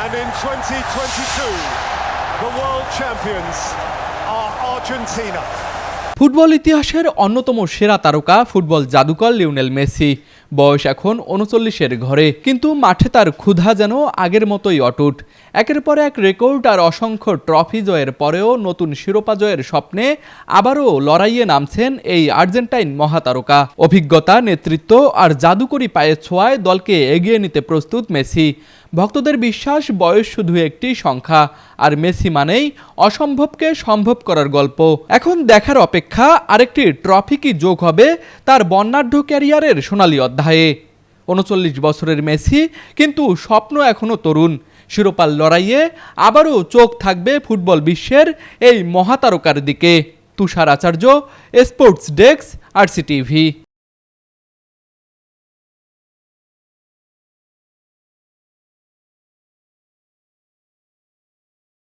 And in 2022, the world champions are Argentina. Football ইতিহাসের অন্যতম সেরা তারকা ফুটবল জাদুকর লিওনেল মেসি। বয়স এখন ৩৯-এর ঘরে, কিন্তু মাঠে তার ক্ষুধা যেন আগের মতোই অটুট। একের পর এক রেকর্ড আর অসংখ্য ট্রফি জয়ের পরেও নতুন শিরোপা জয়ের স্বপ্নে আবারও লড়াইয়ে নামছেন এই আর্জেন্টাইন মহাতারকা। অভিজ্ঞতা, নেতৃত্ব আর জাদুকরি পায়ের ছোঁয়ায় দলকে এগিয়ে নিতে প্রস্তুত মেসি। ভক্তদের বিশ্বাস, বয়স শুধু একটি সংখ্যা, আর মেসি মানেই অসম্ভবকে সম্ভব করার গল্প। এখন দেখার অপেক্ষা আরেকটি ট্রফি কি যোগ হবে তার বর্ণাঢ্য ক্যারিয়ারের সোনালী অধ্যায়ে। ৩৯ বছরের মেসি, কিন্তু স্বপ্ন এখনও তরুণ। শিরোপার লড়াইয়ে আবারও চোখ থাকবে ফুটবল বিশ্বের এই মহাতারকার দিকে। তুষার আচার্য, স্পোর্টস ডেস্ক, RCTV।